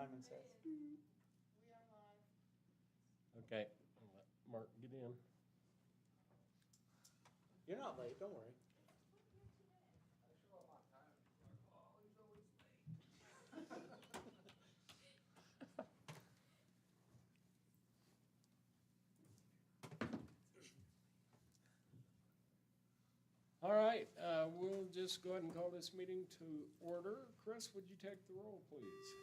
Simon says. Okay, I'll let Mark get in. You're not late, don't worry. All right, we'll just go ahead and call this meeting to order. Chris, would you take the roll, please?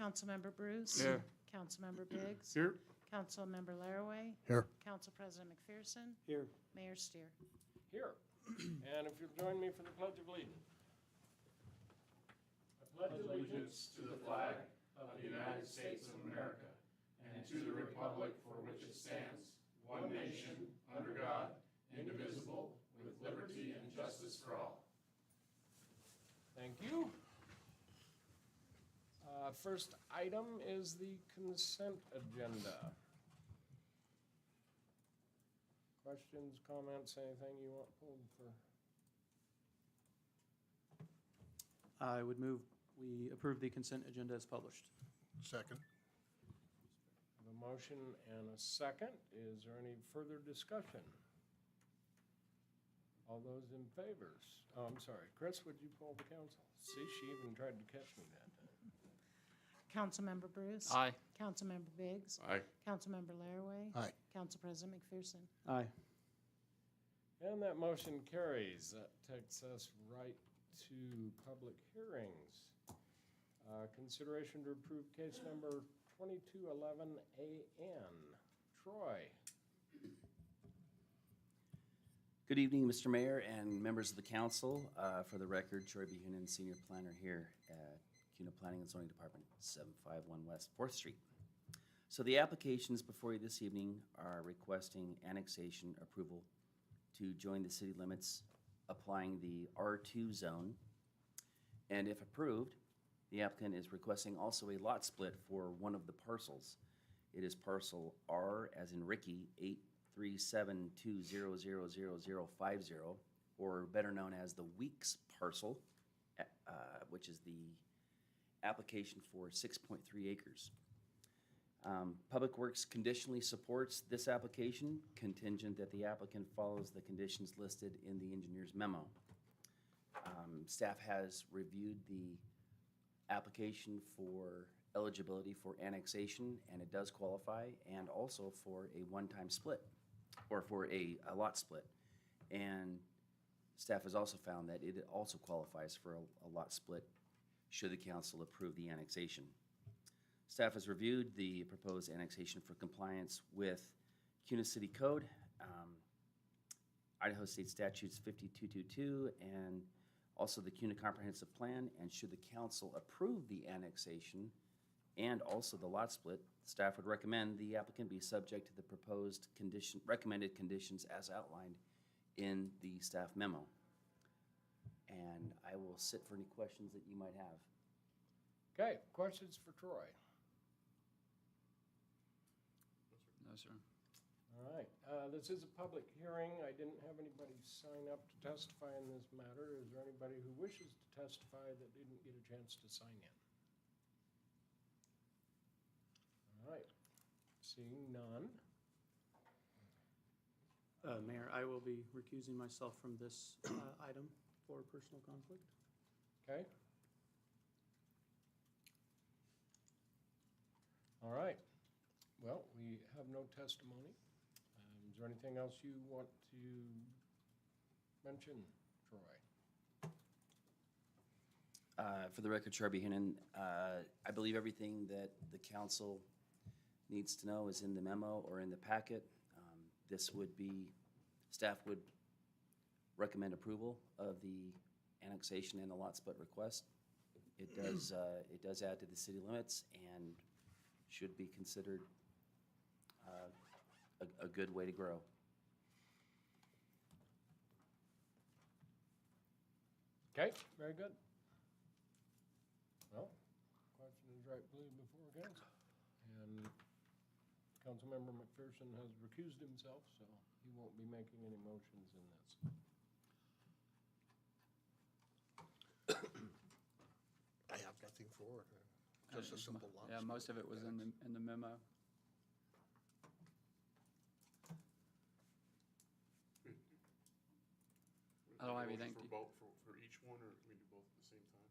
Councilmember Bruce. Here. Councilmember Biggs. Here. Councilmember Laraway. Here. Council President McPherson. Here. Mayor Steer. Here. And if you'll join me for the Pledge of Allegiance. I pledge allegiance to the flag of the United States of America and to the republic for which it stands, one nation, under God, indivisible, with liberty and justice for all. Thank you. First item is the consent agenda. Questions, comments, anything you want pulled for? I would move we approve the consent agenda as published. Second. A motion and a second. Is there any further discussion? All those in favor? Oh, I'm sorry. Chris, would you poll the council? See, she even tried to catch me that time. Councilmember Bruce. Aye. Councilmember Biggs. Aye. Councilmember Laraway. Aye. Council President McPherson. Aye. And that motion carries. That takes us right to public hearings. Consideration to approve case number 2211 AN. Troy. Good evening, Mr. Mayor and members of the council. For the record, Troy B. Hoonan, Senior Planner here at CUNA Planning and Zoning Department, 751 West 4th Street. So the applications before you this evening are requesting annexation approval to join the city limits, applying the R2 zone. And if approved, the applicant is requesting also a lot split for one of the parcels. It is parcel R as in Ricky, 837200050, or better known as the Weeks parcel, which is the application for 6.3 acres. Public Works conditionally supports this application, contingent that the applicant follows the conditions listed in the engineer's memo. Staff has reviewed the application for eligibility for annexation, and it does qualify, and also for a one-time split, or for a lot split. And staff has also found that it also qualifies for a lot split should the council approve the annexation. Staff has reviewed the proposed annexation for compliance with CUNA City Code, Idaho State Statutes 5222, and also the CUNA Comprehensive Plan. And should the council approve the annexation and also the lot split, staff would recommend the applicant be subject to the proposed recommended conditions as outlined in the staff memo. And I will sit for any questions that you might have. Okay, questions for Troy? No, sir. All right, this is a public hearing. I didn't have anybody sign up to testify in this matter. Is there anybody who wishes to testify that didn't get a chance to sign in? All right, seeing none. Mayor, I will be recusing myself from this item for personal conflict. Okay. All right. Well, we have no testimony. Is there anything else you want to mention, Troy? For the record, Charby Hoonan, I believe everything that the council needs to know is in the memo or in the packet. This would be, staff would recommend approval of the annexation and the lot split request. It does add to the city limits and should be considered a good way to grow. Okay, very good. Well, question is right blue before council. And Councilmember McPherson has recused himself, so he won't be making any motions in this. I have nothing for it. Just a simple lot Yeah, split. most of it was in the memo. I don't have anything Motion to- for each one, or can we do both at the same time?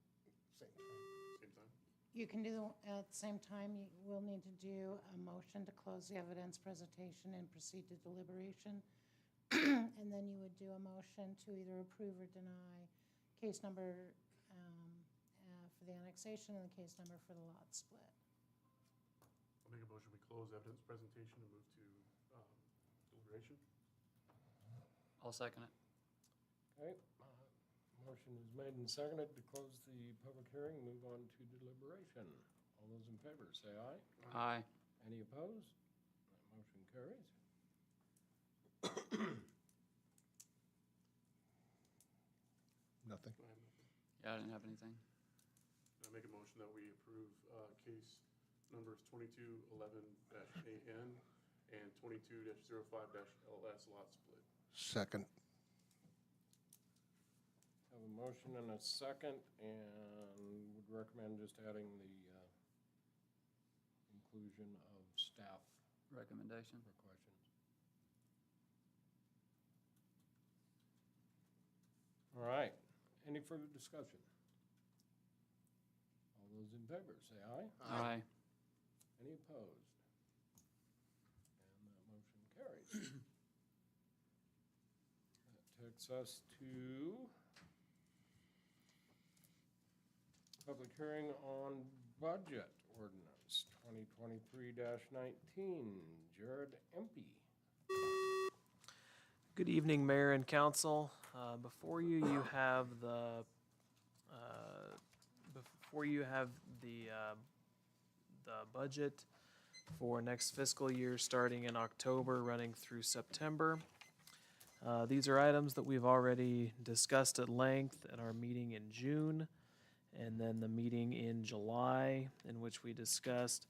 Same time. Same time? You can do, at the same time, you will need to do a motion to close the evidence presentation and proceed to deliberation. And then you would do a motion to either approve or deny case number for the annexation and the case number for the lot split. I'll make a motion, we close evidence presentation and move to deliberation. I'll second it. Okay, motion is made and seconded to close the public hearing, move on to deliberation. All those in favor, say aye. Aye. Any opposed? That motion carries. Nothing. I have nothing. Yeah, I didn't have anything. I make a motion that we approve case numbers 2211-AN and 22-05-LS lot split. Second. Have a motion and a second, and would recommend just adding the inclusion of staff Recommendation. for questions. All right, any further discussion? All those in favor, say aye. Aye. Any opposed? And that motion carries. That takes us to public hearing on budget ordinance 2023-19. Jared Empey. Good evening, Mayor and Council. Before you, you have the budget for next fiscal year, starting in October, running through September. These are items that we've already discussed at length at our meeting in June, and then the meeting in July, in which we discussed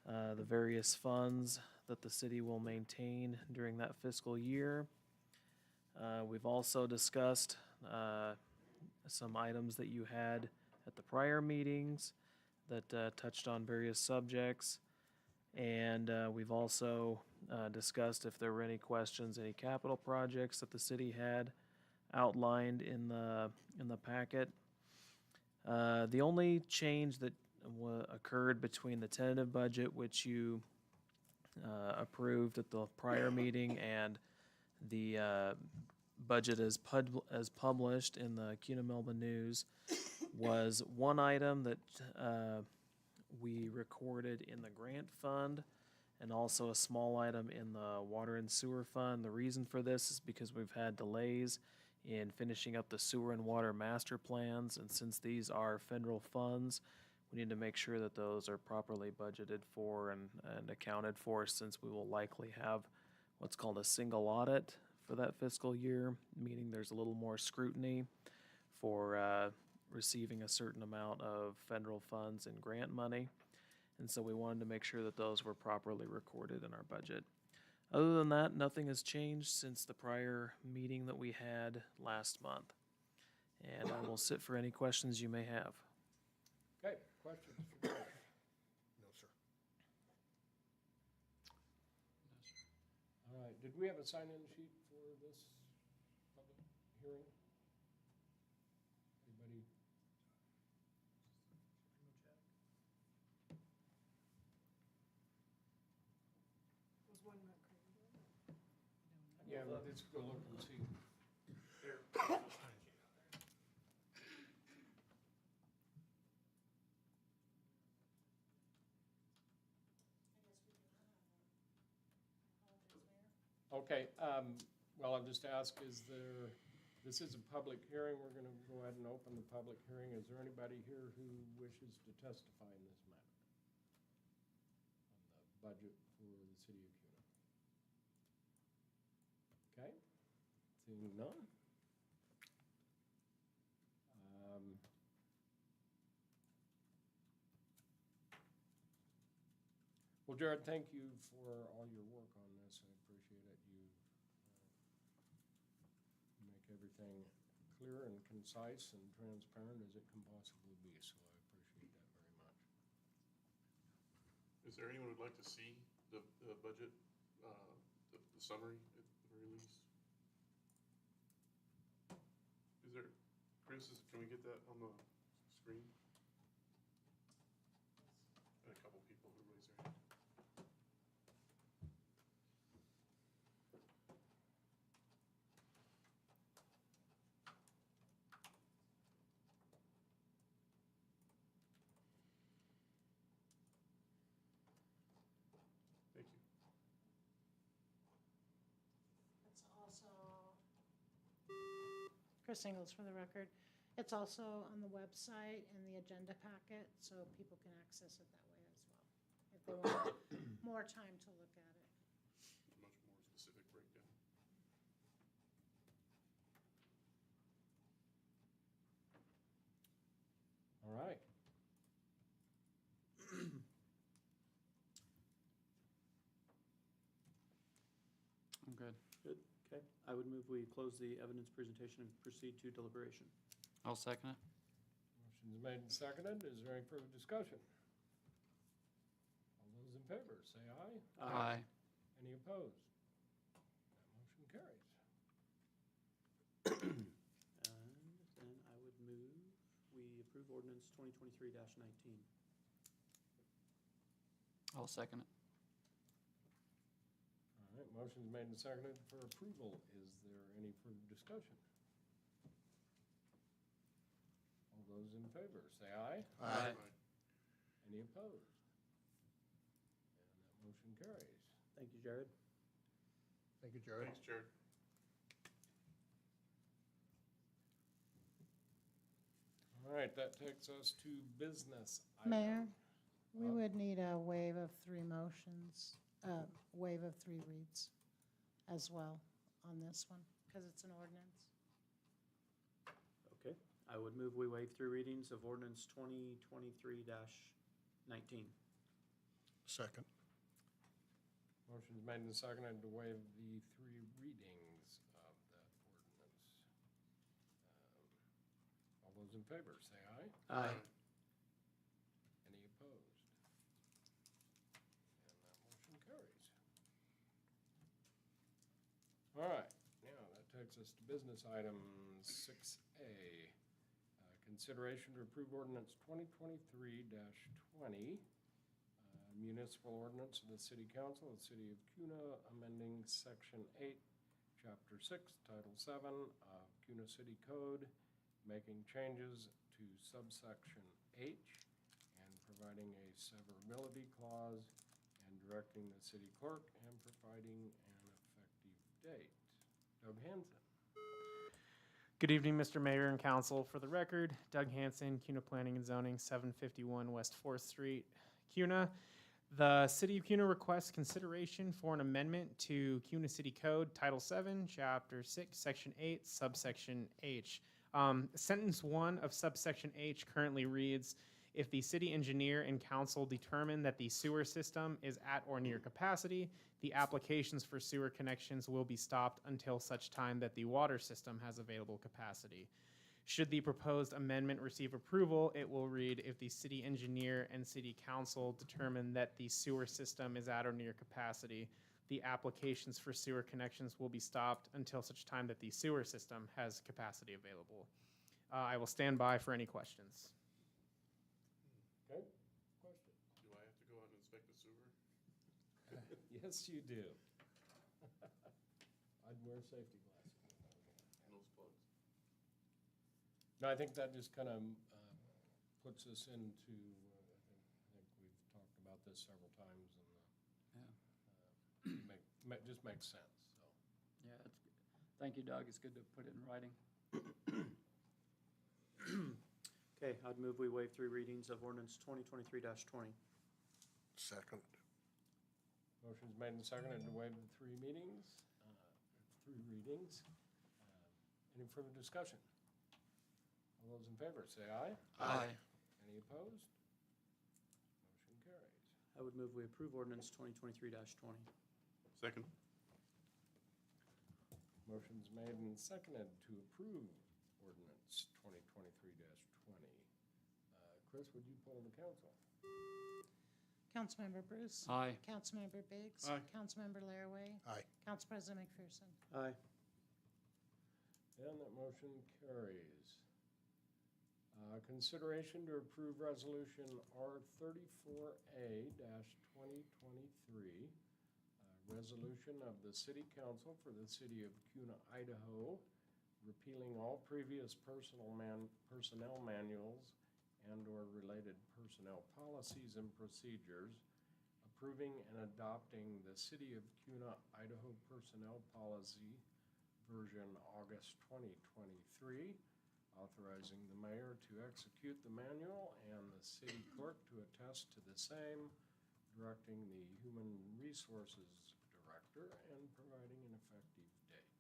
the various funds that the city will maintain during that fiscal year. We've also discussed some items that you had at the prior meetings that touched on various subjects. And we've also discussed if there were any questions, any capital projects that the city had outlined in the packet. The only change that occurred between the tentative budget, which you approved at the prior meeting, and the budget as published in the Cunah-Melba News, was one item that we recorded in the grant fund, and also a small item in the water and sewer fund. The reason for this is because we've had delays in finishing up the sewer and water master plans, and since these are federal funds, we need to make sure that those are properly budgeted for and accounted for, since we will likely have what's called a single audit for that fiscal year, meaning there's a little more scrutiny for receiving a certain amount of federal funds and grant money. And so we wanted to make sure that those were properly recorded in our budget. Other than that, nothing has changed since the prior meeting that we had last month. And I will sit for any questions you may have. Okay, questions for Jared? No, sir. All right, did we have a sign-in sheet for this public hearing? Anybody? Yeah, let's go look and see. Okay, well, I'll just ask, this is a public hearing, we're gonna go ahead and open the public hearing. Is there anybody here who wishes to testify in this matter? On the budget for the city of Cunah? Okay, seeing none. Well, Jared, thank you for all your work on this. I appreciate it. You make everything clear and concise and transparent as it can possibly be, so I appreciate that very much. Is there anyone who'd like to see the budget, the summary at the very least? Is there, Chris, can we get that on the screen? And a couple people who raised their hand. Thank you. It's also, Chris Ingles for the record, it's also on the website and the agenda packet, so people can access it that way as well, if they want more time to look at it. Much more specific breakdown. All right. I'm good. Good, okay. I would move we close the evidence presentation and proceed to deliberation. I'll second it. Motion's made and seconded. Is there any further discussion? All those in favor, say aye. Aye. Any opposed? That motion carries. And then I would move we approve ordinance 2023-19. I'll second it. All right, motion's made and seconded for approval. Is there any further discussion? All those in favor, say aye. Aye. Any opposed? And that motion carries. Thank you, Jared. Thank you, Jared. Thanks, Jared. All right, that takes us to business Mayor, items. we would need a waive of 3 motions, waive of 3 reads as well on this one, because it's an ordinance. Okay, I would move we waive 3 readings of ordinance 2023-19. Second. Motion's made and seconded to waive the 3 readings of that ordinance. All those in favor, say aye. Aye. Any opposed? And that motion carries. All right, now that takes us to business item 6A. Consideration to approve ordinance 2023-20, municipal ordinance of the City Council of the City of Kuna, amending Section 8, Chapter 6, Title 7 of Kuna City Code, making changes to subsection H, and providing a severability clause, and directing the city clerk, and providing an effective date. Doug Hanson. Good evening, Mr. Mayor and Council. For the record, Doug Hanson, CUNA Planning and Zoning, 751 West 4th Street, CUNA. The City of CUNA requests consideration for an amendment to CUNA City Code, Title 7, Chapter 6, Section 8, Subsection H. Sentence 1 of Subsection H currently reads, if the city engineer and council determine that the sewer system is at or near capacity, the applications for sewer connections will be stopped until such time that the water system has available capacity. Should the proposed amendment receive approval, it will read, if the city engineer and city council determine that the sewer system is at or near capacity, the applications for sewer connections will be stopped until such time that the sewer system has capacity available. I will stand by for any questions. Okay, question? Do I have to go out and inspect the sewer? Yes, you do. I'd wear safety glasses. Nose plugs. No, I think that just kind of puts us into, I think we've talked about this several times, and just makes sense, so. Yeah, it's, thank you, Doug. It's good to put it in writing. Okay, I'd move we waive 3 readings of ordinance 2023-20. Second. Motion's made and seconded to waive the 3 meetings, 3 readings. Any further discussion? All those in favor, say aye. Aye. Any opposed? Motion carries. I would move we approve ordinance 2023-20. Second. Motion's made and seconded to approve ordinance 2023-20. Chris, would you poll the council? Councilmember Bruce. Aye. Councilmember Biggs. Aye. Councilmember Laraway. Aye. Council President McPherson. Aye. And that motion carries. Consideration to approve resolution R 34A-2023, resolution of the City Council for the City of Kuna, Idaho, repealing all previous personnel manuals and/or related personnel policies and procedures, approving and adopting the City of Kuna, Idaho Personnel Policy version August 2023, authorizing the mayor to execute the manual and the city clerk to attest to the same, directing the human resources director, and providing an effective date.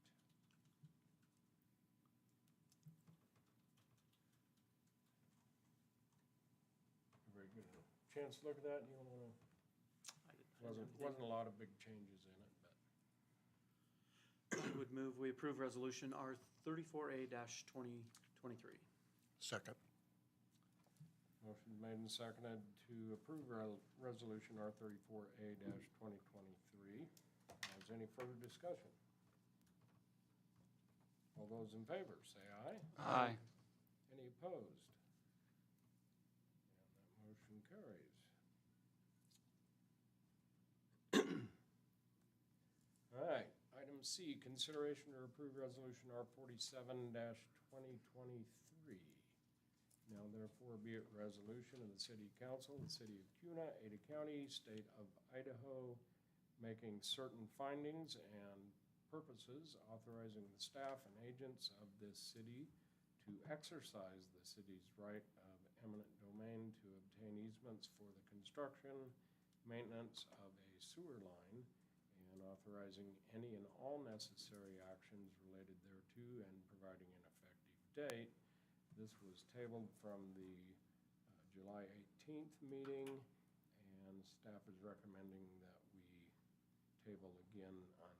Very good. Chance to look at that, you don't wanna, wasn't a lot of big changes in it, but. I would move we approve resolution R 34A-2023. Second. Motion made and seconded to approve resolution R 34A-2023. Is any further discussion? All those in favor, say aye. Aye. Any opposed? And that motion carries. All right, item C, consideration to approve resolution R 47-2023. Now therefore be it resolution of the City Council, the City of Kuna, Ada County, State of Idaho, making certain findings and purposes, authorizing the staff and agents of this city to exercise the city's right of eminent domain to obtain easements for the construction, maintenance of a sewer line, and authorizing any and all necessary actions related thereto and providing an effective date. This was tabled from the July 18th meeting, and staff is recommending that we table again until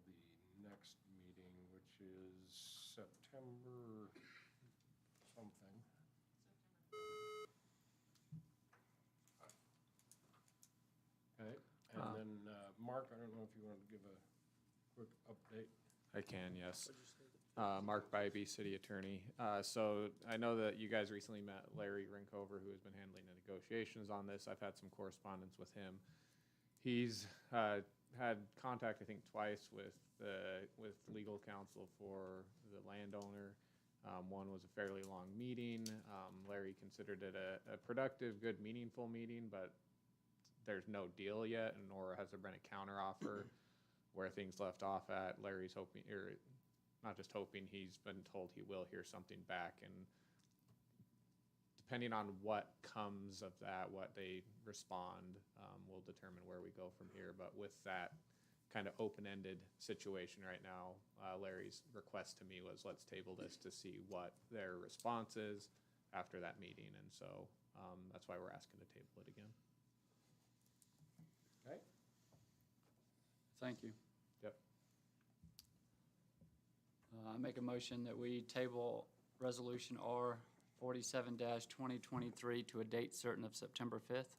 the next meeting, which is September something. Okay, and then, Mark, I don't know if you wanted to give a quick update. I can, yes. What'd you say? Mark Bybee, City Attorney. So I know that you guys recently met Larry Rinkover, who has been handling the negotiations on this. I've had some correspondence with him. He's had contact, I think, twice with legal counsel for the landowner. One was a fairly long meeting. Larry considered it a productive, good, meaningful meeting, but there's no deal yet, nor has there been a counteroffer where things left off at. Larry's hoping, or not just hoping, he's been told he will hear something back, and depending on what comes of that, what they respond, will determine where we go from here. But with that kind of open-ended situation right now, Larry's request to me was, let's table this to see what their response is after that meeting, and so that's why we're asking to table it again. Okay, Thank you. Yep. I make a motion that we table resolution R 47-2023 to a date certain of September 5th.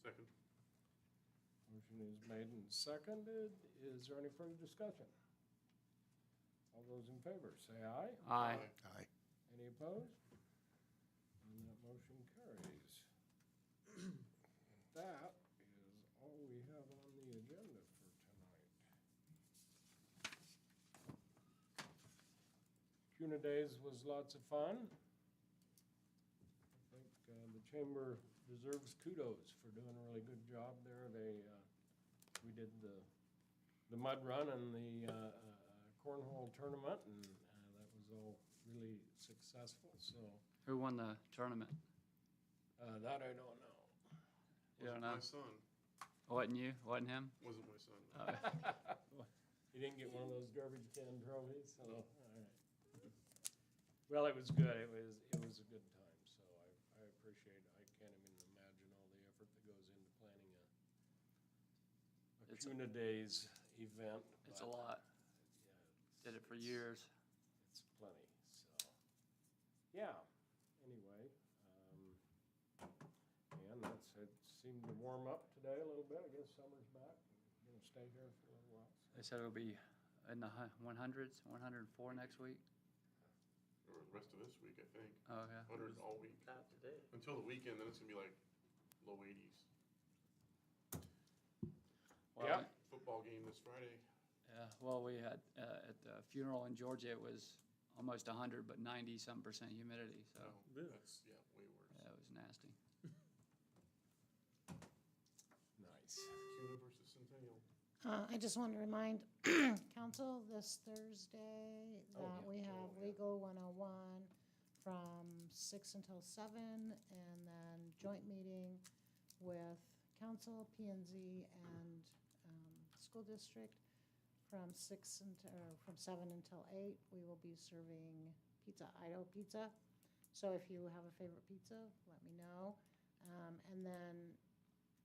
Second. motion is made and seconded. Is there any further discussion? All those in favor, say aye. Aye. Aye. Any opposed? And that motion carries. That is all we have on the agenda for tonight. Kuna Days was lots of fun. I think the chamber deserves kudos for doing a really good job there. We did the mud run and the cornhole tournament, and that was all really successful, so Who won the tournament? that I don't know. You don't My know? son. Wasn't you? Wasn't him? Wasn't my son. You didn't get one of those garbage can trophies, so, all right. Well, it was good. It was a good time, so I appreciate it. I can't even imagine all the effort that goes into planning a It's Kuna Days event. It's a but, lot. yeah, Did it for years. It's plenty, so, yeah, anyway. And it's seemed to warm up today a little bit. I guess summer's back. Gonna stay here for a little while. They said it'll be in the 100s, 104 next week. Or the rest of this week, I think. Oh, yeah. 100 all week. That today. Until the weekend, then it's gonna be like low 80s. Well, Yep. Football game this Friday. Yeah, well, we had, at the funeral in Georgia, it was almost 100, but 90-some% humidity, so, So that's, yeah, way worse. yeah, it was nasty. Nice. CUNA versus Centennial. I just want to remind council this Thursday that we have Legal 101 from 6 until 7, and then joint meeting with council, P and Z, and school district from 6 until, or from 7 until 8. We will be serving pizza, Idaho pizza. So if you have a favorite pizza, let me know. And then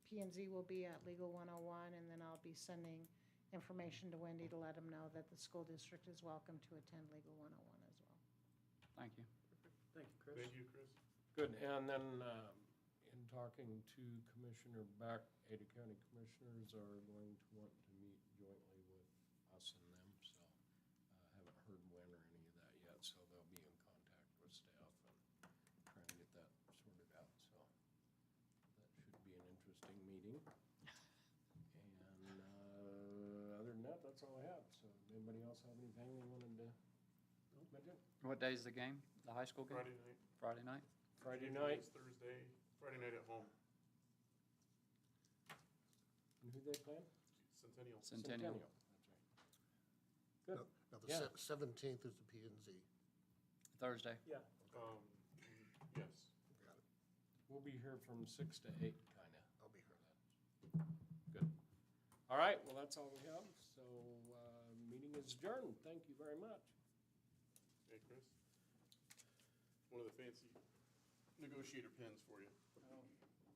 P and Z will be at Legal 101, and then I'll be sending information to Wendy to let them know that the school district is welcome to attend Legal 101 as well. Thank you. Thank you, Chris. Thank you, Chris. Good, and then, in talking to Commissioner Beck, Ada County Commissioners are going to want to meet jointly with us and them, so, haven't heard when or any of that yet, so they'll be in contact with staff and trying to get that sorted out, so that should be an interesting meeting. And, other than that, that's all I have, so anybody else have anything they wanted to mention? What day is the game? The high school game? Friday night. Friday night? Friday Usually night, it's Thursday, Friday night at home. and who they playing? Centennial. Centennial. That's right. Good. Now, the Yeah. 17th is the P and Z. Thursday. Yeah. Yes. Got it. We'll be here from 6 to 8, kinda. I'll be here. Good. All right, well, that's all we have, so, meeting is adjourned. Thank you very much. Hey, Chris. One of the fancy negotiator pens for you. Oh,